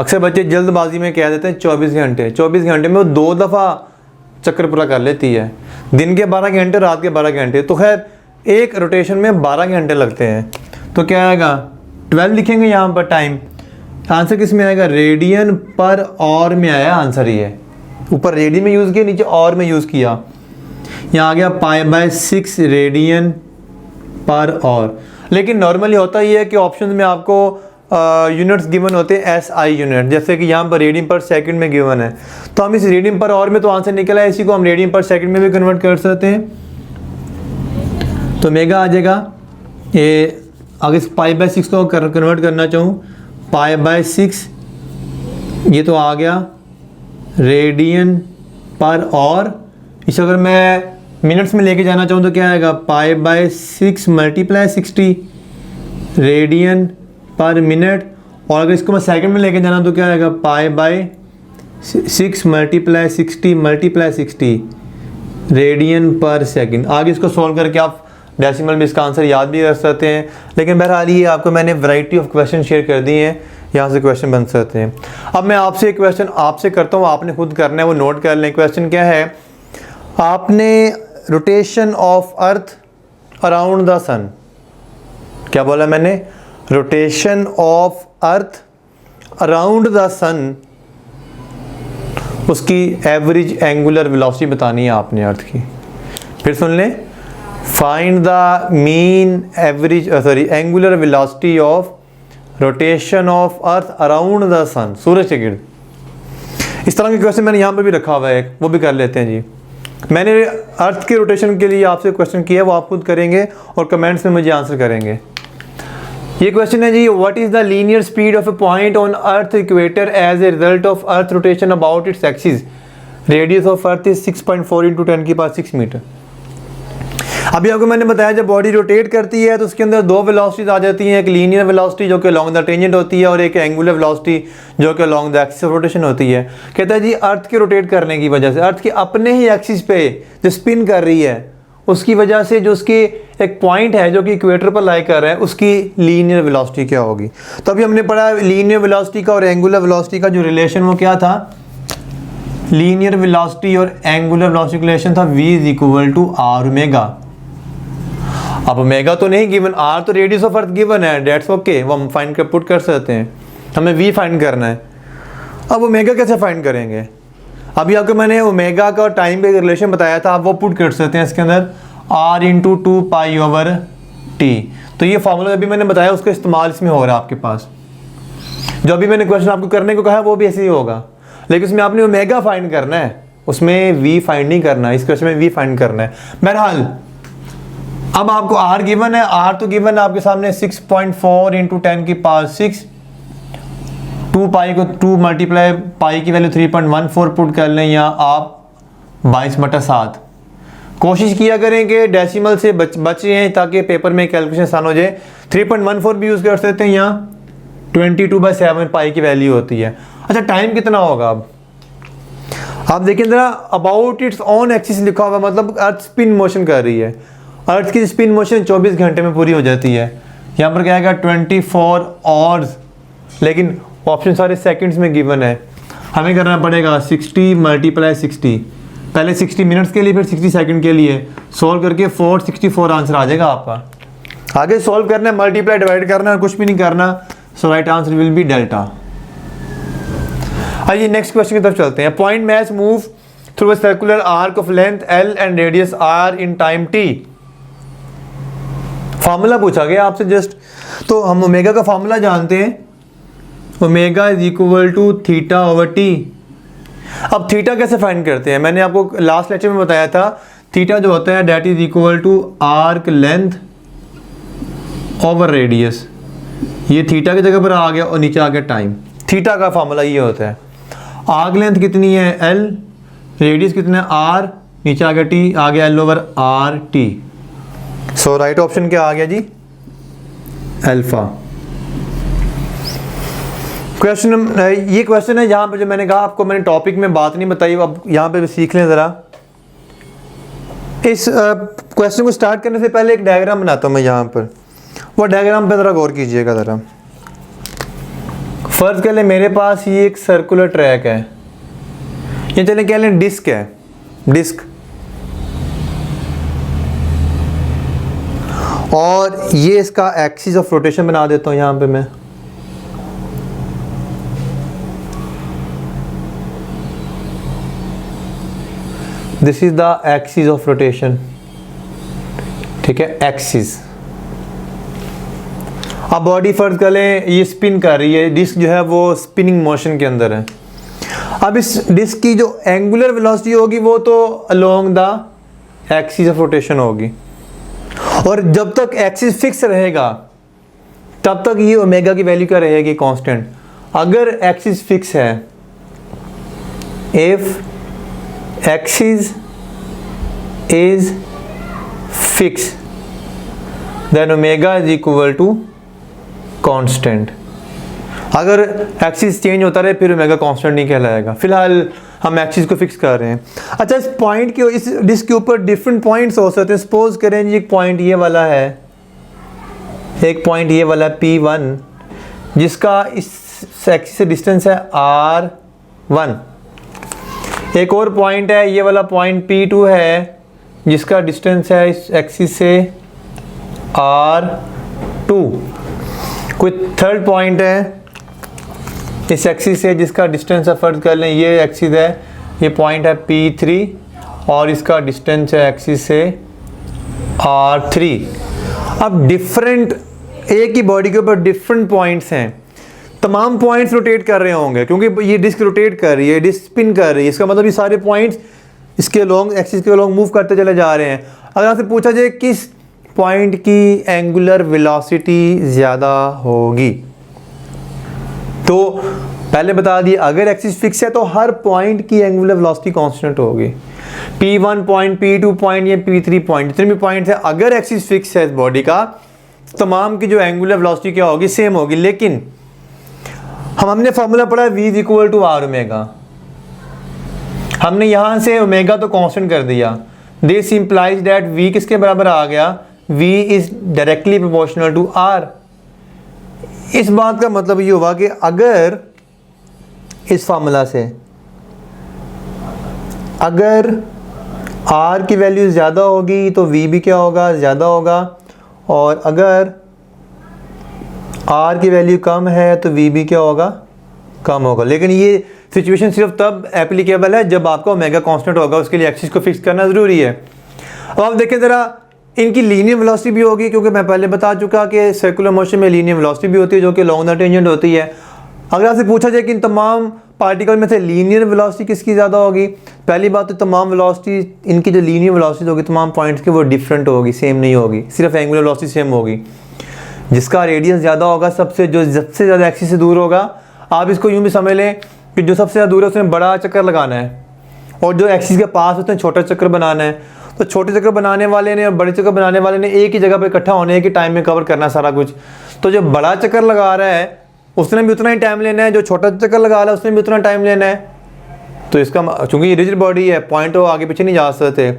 अक्सर बच्चे जल्दबाजी में कह देते हैं 24 घंटे। 24 घंटे में वो 2 दफ़ा चक्कर पूरा कर लेती है, दिन के 12 घंटे, रात के 12 घंटे। तो खैर एक रोटेशन में 12 घंटे लगते हैं। तो क्या आएगा? 12 लिखेंगे यहाँ पर टाइम। आंसर किस में आएगा? रेडियन पर आवर में आया आंसर। ये ऊपर रेडियन में यूज़ किया, नीचे आवर में यूज़ किया। यहाँ आ गया π/6 रेडियन पर आवर। लेकिन नॉर्मली होता ही है कि ऑप्शन में आपको यूनिट्स गिवन होते हैं SI यूनिट, जैसे कि यहाँ पर रेडियन पर सेकंड में गिवन है। तो हम इस रेडियन पर आवर में तो आंसर निकला है, इसी को हम रेडियन पर सेकंड में भी कन्वर्ट कर सकते हैं। तो मेगा आ जाएगा ये। अगर इस π/6 को कन्वर्ट करना चाहूँ, π/6 ये तो आ गया रेडियन पर आवर। इसे अगर मैं मिनट्स में लेके जाना चाहूँ तो क्या आएगा? π/6 × 60 रेडियन पर मिनट। और अगर इसको मैं सेकंड में लेके जाना तो क्या आएगा? π/6 × 60 रेडियन पर सेकंड। आगे इसको सॉल्व करके आप डेसिमल में इसका आंसर याद भी कर सकते हैं। लेकिन बहरहाल ये आपको मैंने वैरायटी ऑफ क्वेश्चन शेयर कर दिए हैं, यहाँ से क्वेश्चन बन सकते हैं। अब मैं आपसे एक क्वेश्चन आपसे करता हूँ, आपने खुद करना है, वो नोट कर लें। क्वेश्चन क्या है? आपने rotation of earth around the sun, क्या बोला मैंने? Rotation of earth around the sun, उसकी एवरेज एंगुलर वेलोसिटी बतानी है आपने अर्थ की। फिर सुन लें, find the mean average angular velocity of rotation of earth around the sun, सूरज के गिर्द। इस तरह के क्वेश्चन मैंने यहाँ पर भी रखा हुआ है, वो भी कर लेते हैं जी। मैंने अर्थ के रोटेशन के लिए आपसे क्वेश्चन किया है, वो आप खुद करेंगे और कमेंट्स में मुझे आंसर करेंगे। ये क्वेश्चन है जी, what is the linear speed of a point on earth equator as a result of earth rotation about its axis, radius of earth is 6.4 × 10⁶ metre. अभी आपको मैंने बताया जब बॉडी रोटेट करती है तो उसके अंदर 2 वेलोसिटीज आ जाती हैं, एक लीनियर वेलोसिटी जो कि अलॉन्ग द टेंजेंट होती है, और एक एंगुलर वेलोसिटी जो कि along the axis of rotation होती है। कहता है जी अर्थ के रोटेट करने की वजह से, अर्थ के अपने ही एक्सिस पे जो स्पिन कर रही है उसकी वजह से जो उसकी एक पॉइंट है जो कि इक्वेटर पर लाई कर रहा है, उसकी लीनियर वेलोसिटी क्या होगी। तो अभी हमने पढ़ा लीनियर वेलोसिटी का और एंगुलर वेलोसिटी का जो रिलेशन वो क्या था? लीनियर वेलोसिटी और एंगुलर वेलोसिटी रिलेशन था v = r ओमेगा। अब ओमेगा तो नहीं गिवन, r तो रेडियस ऑफ अर्थ गिवन है, डेट्स ओके, वो हम फाइंड कर पुट कर सकते हैं। हमें v फाइंड करना है। अब ओमेगा कैसे फाइंड करेंगे? अभी आपको मैंने ओमेगा का टाइम पे रिलेशन बताया था, आप वो पुट कर सकते हैं इसके अंदर, r × 2π/t। तो ये फार्मूला अभी मैंने बताया उसका इस्तेमाल इसमें हो रहा है आपके पास। जो अभी मैंने क्वेश्चन आपको करने को कहा है वो भी ऐसे ही होगा, लेकिन उसमें आपने ओमेगा फाइंड करना है, उसमें v फाइंड नहीं करना है। इस क्वेश्चन में v फाइंड करना है। बहरहाल अब आपको r गिवन है, r तो गिवन है आपके सामने 6.4 × 10⁶, 2 पाई को 2 मल्टीप्लाई पाई की वैल्यू 3.14 पुट कर लें, या आप 22/7। कोशिश किया करें कि डेसिमल से बच रहे हैं ताकि पेपर में कैलकुलेशन आसान हो जाए। 3.14 भी यूज़ कर सकते हैं, यहाँ 22/7 पाई की वैल्यू होती है। अच्छा टाइम कितना होगा? अब आप देखिए ज़रा, अबाउट इट्स ऑन एक्सिस लिखा हुआ, मतलब अर्थ स्पिन मोशन कर रही है। अर्थ की स्पिन मोशन 24 घंटे में पूरी हो जाती है। यहाँ पर क्या आएगा? 24 आवर्स, लेकिन ऑप्शन सारे सेकंड्स में गिवन है। हमें करना पड़ेगा 60 × 60, पहले 60 मिनट्स के लिए फिर 60 सेकंड के लिए। सॉल्व करके 464 आंसर आ जाएगा आपका। आगे सॉल्व करना है, मल्टीप्लाई डिवाइड करना है, कुछ भी नहीं करना। So right answer will be delta. आइए नेक्स्ट क्वेश्चन की तरफ चलते हैं। Point mass move through a circular arc of length L and radius R in time T। Formula पूछा गया आपसे जस्ट, तो हम ओमेगा का फार्मूला जानते हैं, omega is equal to theta over T. अब थीटा कैसे फाइंड करते हैं, मैंने आपको लास्ट लेक्चर में बताया था, थीटा जो होता है that is equal to arc length over radius. ये थीटा की जगह पर आ गया और नीचे आ गया टाइम। थीटा का फार्मूला ये होता है, आर्क लेंथ कितनी है L, रेडियस कितना है R, नीचे आ गया T, आ गया L ओवर आर टी। सो राइट ऑप्शन क्या आ गया जी, अल्फा। क्वेश्चन, ये क्वेश्चन है जहाँ पे जो मैंने कहा आपको, मैंने टॉपिक में बात नहीं बताई, अब यहाँ पे भी सीख लें ज़रा। इस क्वेश्चन को स्टार्ट करने से पहले एक डायग्राम बनाता हूँ मैं यहाँ पर, वो डायग्राम पे ज़रा गौर कीजिएगा ज़रा। फर्ज कर लें मेरे पास ये एक सर्कुलर ट्रैक है, ये चलें कह लें डिस्क है, डिस्क, और ये इसका एक्सिस ऑफ रोटेशन बना देता हूँ यहाँ पे मैं। This is the axis of rotation, ठीक है, एक्सिस। अब बॉडी फर्ज कर लें ये स्पिन कर रही है, डिस्क जो है वो स्पिनिंग मोशन के अंदर है। अब इस डिस्क की जो एंगुलर वेलोसिटी होगी वो तो along the axis of rotation होगी, और जब तक एक्सिस फिक्स रहेगा तब तक ये ओमेगा की वैल्यू क्या रहेगी, कांस्टेंट। अगर एक्सिस फिक्स है, if axis is fix then omega is equal to constant. अगर एक्सिस चेंज होता रहे फिर ओमेगा कांस्टेंट नहीं कहलाएगा। फिलहाल हम एक्सिस को फिक्स कर रहे हैं। अच्छा, इस पॉइंट के, इस डिस्क के ऊपर डिफरेंट पॉइंट्स हो सकते हैं। सपोज करें जी एक पॉइंट ये वाला है, एक पॉइंट ये वाला P1 जिसका इस एक्सिस से डिस्टेंस है R1। एक और पॉइंट है ये वाला पॉइंट P2 है जिसका डिस्टेंस है इस एक्सिस से R2। कोई थर्ड पॉइंट है इस एक्सिस से जिसका डिस्टेंस है, फर्ज कर लें ये एक्सिस है, ये पॉइंट है P3 और इसका डिस्टेंस है एक्सिस से R3। अब डिफरेंट, एक ही बॉडी के ऊपर डिफरेंट पॉइंट्स हैं, तमाम पॉइंट्स रोटेट कर रहे होंगे क्योंकि ये डिस्क रोटेट कर रही है, डिस्क स्पिन कर रही है, इसका मतलब ये सारे पॉइंट्स इसके लॉन्ग एक्सिस के लॉन्ग मूव करते चले जा रहे हैं। अगर आपसे पूछा जाए किस पॉइंट की एंगुलर वेलोसिटी ज़्यादा होगी, तो पहले बता दिए अगर एक्सिस फिक्स है तो हर पॉइंट की एंगुलर वेलोसिटी कांस्टेंट होगी। P1 पॉइंट, P2 पॉइंट, ये P3 पॉइंट, जितने भी पॉइंट्स हैं, अगर एक्सिस फिक्स है इस बॉडी का, तमाम की जो एंगुलर वेलोसिटी क्या होगी, सेम होगी। लेकिन हमने फार्मूला पढ़ा V is equal to R omega, हमने यहाँ से ओमेगा तो कांस्टेंट कर दिया। दिस इंप्लाइज दैट V किसके बराबर आ गया, V is directly proportional to R। इस बात का मतलब ये हुआ कि अगर इस फार्मूला से अगर R की वैल्यू ज़्यादा होगी तो V भी क्या होगा, ज़्यादा होगा, और अगर R की वैल्यू कम है तो V भी क्या होगा, कम होगा। लेकिन ये सिचुएशन सिर्फ तब एप्लीकेबल है जब आपका ओमेगा कांस्टेंट होगा, उसके लिए एक्सिस को फिक्स करना ज़रूरी है। अब आप देखें ज़रा, इनकी लीनियर वेलोसिटी भी होगी क्योंकि मैं पहले बता चुका कि सर्कुलर मोशन में लीनियर वेलोसिटी भी होती है जो कि लॉन्ग द टेंजेंट होती है। अगर आपसे पूछा जाए कि इन तमाम पार्टिकल में से लीनियर वेलोसिटी किसकी ज़्यादा होगी, पहली बात तो तमाम वेलोसिटी, इनकी जो लीनियर वेलोसिटी होगी तमाम पॉइंट्स की वो डिफरेंट होगी, सेम नहीं होगी, सिर्फ एंगुलर वेलोसिटी सेम होगी। जिसका रेडियस ज़्यादा होगा सबसे, जो सबसे ज़्यादा एक्सिस से दूर होगा, आप इसको यूँ भी समझ लें कि जो सबसे ज़्यादा दूर है उसने बड़ा चक्कर लगाना है और जो एक्सिस के पास उसने छोटा चक्कर बनाना है। तो छोटे चक्कर बनाने वाले ने और बड़े चक्कर बनाने वाले ने एक ही जगह पर इकट्ठा होने के टाइम में कवर करना सारा कुछ। तो जो बड़ा चक्कर लगा रहा है उसने भी उतना ही टाइम लेना है, जो छोटा चक्कर लगा रहा है उसने भी उतना टाइम लेना है। तो इसका, चूँकि ये रिजिड बॉडी है, पॉइंट हो आगे पीछे नहीं जा सकते,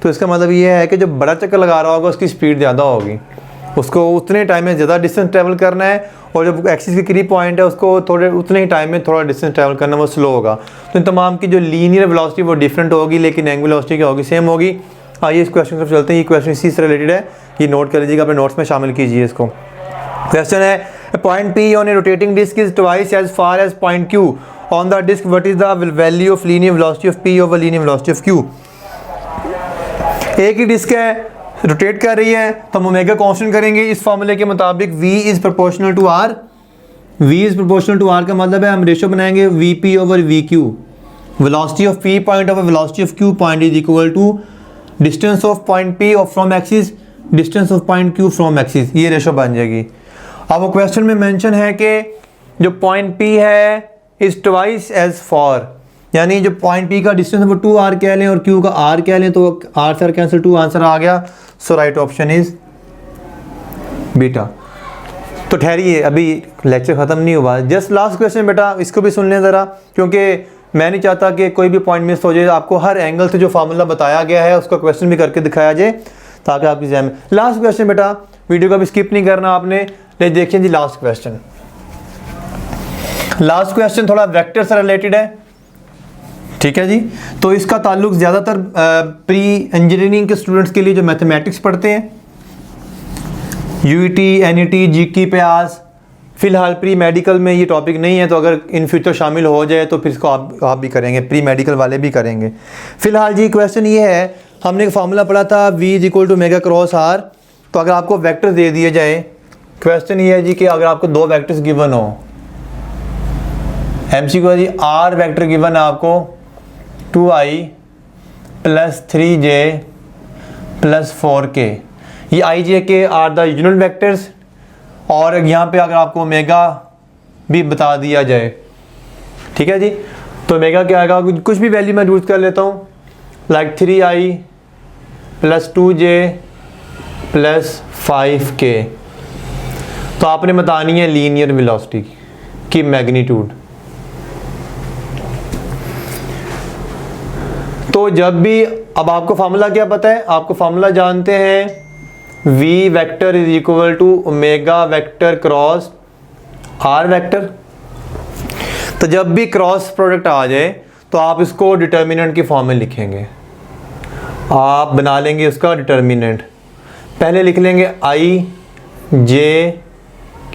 तो इसका मतलब ये है कि जो बड़ा चक्कर लगा रहा होगा उसकी स्पीड ज़्यादा होगी, उसको उतने टाइम में ज़्यादा डिस्टेंस ट्रैवल करना है, और जो एक्सिस के करीब पॉइंट है उसको थोड़े उतने ही टाइम में थोड़ा डिस्टेंस ट्रैवल करना वो स्लो होगा। तो इन तमाम की जो लीनियर वेलोसिटी वो डिफरेंट होगी लेकिन एंगुलर वेलोसिटी क्या होगी, सेम होगी। आइए इस क्वेश्चन पर चलते हैं। ये क्वेश्चन इसी से रिलेटेड है, ये नोट कर लीजिएगा, अपने नोट्स में शामिल कीजिए इसको। क्वेश्चन है, point P on a rotating disc is twice as far as point Q on the disc what is the value of linear velocity of P over linear velocity of Q. एक ही disc है, rotate कर रही है, तो हम omega constant करेंगे इस फॉर्मूले के मुताबिक v is proportional to r। v is proportional to r का मतलब है हम रेशो बनाएंगे vp over vq। Velocity of p point over velocity of q point is equal to distance of point p of from axis distance of point q from axis, ये ratio बन जाएगी। अब वो क्वेश्चन में mention है कि जो point p है इज ट्वाइस एज फॉर, यानी जो पॉइंट p का डिस्टेंस है वो 2r कह लें और q का r कह लें, तो r से कैंसिल 2 आंसर आ गया। सो राइट ऑप्शन इज बीटा। तो ठहरिए, अभी लेक्चर ख़त्म नहीं हुआ, जस्ट लास्ट क्वेश्चन बेटा, इसको भी सुन लें ज़रा, क्योंकि मैं नहीं चाहता कि कोई भी पॉइंट मिस हो जाए। आपको हर एंगल से जो फार्मूला बताया गया है उसका क्वेश्चन भी करके दिखाया जाए ताकि आपकी ज़हन में। लास्ट क्वेश्चन बेटा, वीडियो का भी स्किप नहीं करना आपने। ले देखिए जी लास्ट क्वेश्चन। लास्ट क्वेश्चन थोड़ा वेक्टर से रिलेटेड है, ठीक है जी। तो इसका ताल्लुक ज़्यादातर प्री इंजीनियरिंग के स्टूडेंट्स के लिए जो मैथमेटिक्स पढ़ते हैं, यूईटी, एनईटी, जीके पे आज फ़िलहाल प्री मेडिकल में ये टॉपिक नहीं है, तो अगर इन फ्यूचर शामिल हो जाए तो फिर इसको आप भी करेंगे, प्री मेडिकल वाले भी करेंगे। फ़िलहाल जी क्वेश्चन ये है, हमने एक फार्मूला पढ़ा था v is equal to mega cross r। तो अगर आपको वेक्टर दे दिए जाए, क्वेश्चन ये है जी कि अगर आपको दो वेक्टर्स गिवन हो, एमसीक्यू है जी, r वेक्टर गिवन है आपको 2i plus 3j plus 4k, ये i j k are the unit vectors, और यहाँ पे अगर आपको ओमेगा भी बता दिया जाए, ठीक है जी। तो ओमेगा क्या आएगा, कुछ भी वैल्यू मैं यूज़ कर लेता हूँ, like 3i plus 2j plus 5k। तो आपने बतानी है लीनियर वेलोसिटी की मैग्नीट्यूड। तो जब भी, अब आपको फार्मूला क्या पता है, आपको फार्मूला जानते हैं v vector is equal to omega vector cross r vector. तो जब भी क्रॉस प्रोडक्ट आ जाए तो आप इसको डिटर्मिनेंट की फॉर्म में लिखेंगे, आप बना लेंगे उसका डिटर्मिनेंट। पहले लिख लेंगे i j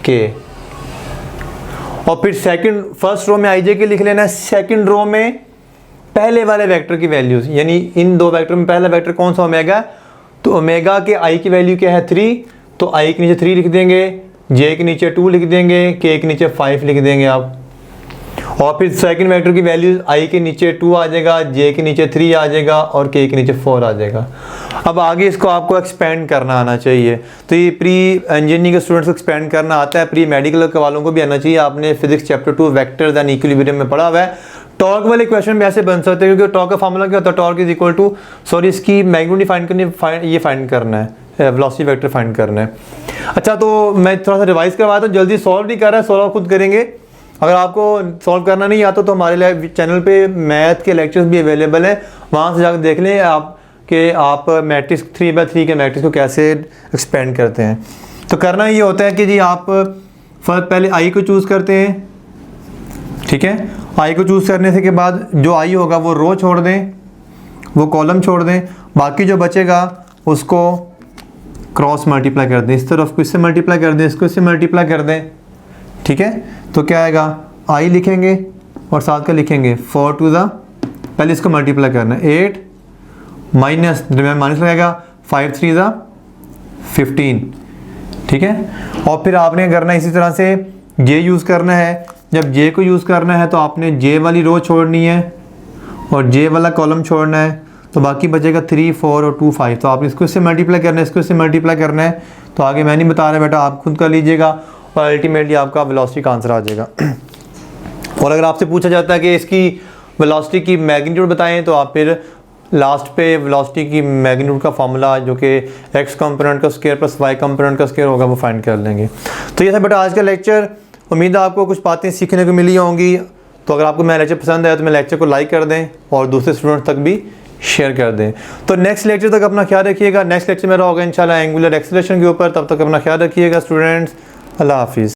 k, और फिर सेकंड, फर्स्ट रो में i j k लिख लेना है, सेकंड रो में पहले वाले वेक्टर की वैल्यूज, यानी इन दो वेक्टर में पहला वेक्टर कौन सा, ओमेगा। तो ओमेगा के i की वैल्यू क्या है 3, तो i के नीचे 3 लिख देंगे, j के नीचे 2 लिख देंगे, k के नीचे 5 लिख देंगे आप। और फिर सेकंड वेक्टर की वैल्यू i के नीचे 2 आ जाएगा, j के नीचे 3 आ जाएगा और k के नीचे 4 आ जाएगा। अब आगे इसको आपको एक्सपेंड करना आना चाहिए। तो ये प्री इंजीनियरिंग के स्टूडेंट्स को एक्सपेंड करना आता है, प्री मेडिकल के वालों को भी आना चाहिए। आपने physics chapter 2 vectors and equilibrium में पढ़ा हुआ है। टॉर्क वाले क्वेश्चन भी ऐसे बन सकते हैं, क्योंकि टॉर्क का फार्मूला क्या होता है, torque is equal to, sorry इसकी मैग्नीट्यूड फाइंड करनी, ये फाइंड करना है, वेलोसिटी वेक्टर फाइंड करना है। अच्छा, तो मैं थोड़ा सा रिवाइज करवाया, तो जल्दी सॉल्व नहीं कर रहा है, सॉल्व खुद करेंगे। अगर आपको सॉल्व करना नहीं आता तो हमारे चैनल पे मैथ के लेक्चर्स भी अवेलेबल हैं, वहाँ से जाकर देख लें आप कि आप मैट्रिक्स 3/3 के मैट्रिक्स को कैसे एक्सपेंड करते हैं। तो करना ये होता है कि जी आप पहले आई को चूज़ करते हैं, ठीक है। आई को चूज़ करने से के बाद जो आई होगा वो रो छोड़ दें, वो कॉलम छोड़ दें, बाकी जो बचेगा उसको क्रॉस मल्टीप्लाई कर दें, इस तरफ को इससे मल्टीप्लाई कर दें, इसको इससे मल्टीप्लाई कर दें, ठीक है। तो क्या आएगा, आई लिखेंगे और साथ का लिखेंगे 4 टू द, पहले इसको मल्टीप्लाई करना है 8 माइनस माइनस लगेगा 5 3 द 15, ठीक है। और फिर आपने करना है इसी तरह से जे यूज़ करना है। जब जे को यूज़ करना है तो आपने जे वाली रो छोड़नी है और जे वाला कॉलम छोड़ना है, तो बाकी बचेगा 3 4 और 2 5। तो आपने इसको इससे मल्टीप्लाई करना है, इसको इससे मल्टीप्लाई करना है। तो आगे मैं नहीं बता रहा बेटा, आप खुद कर लीजिएगा और अल्टीमेटली आपका वेलोसिटी का आंसर आ जाएगा। और अगर आपसे पूछा जाता है कि इसकी वेलोसिटी की मैग्नीट्यूड बताएं, तो आप फिर लास्ट पे वेलोसिटी की मैग्नीट्यूड का फार्मूला जो कि एक्स कंपोनेंट का स्क्वायर प्लस वाई कंपोनेंट का स्क्वायर होगा वो फाइंड कर लेंगे। तो ये था बेटा आज का लेक्चर। उम्मीद है आपको कुछ बातें सीखने को मिली होंगी। तो अगर आपको मेरा लेक्चर पसंद आया तो मेरे लेक्चर को लाइक कर दें और दूसरे स्टूडेंट्स तक भी शेयर कर दें। तो नेक्स्ट लेक्चर तक अपना ख्याल रखिएगा। नेक्स्ट लेक्चर मेरा होगा इंशाल्लाह एंगुलर एक्सेलरेशन के ऊपर। तब तक अपना ख्याल रखिएगा स्टूडेंट्स। अल्लाह हाफिज़।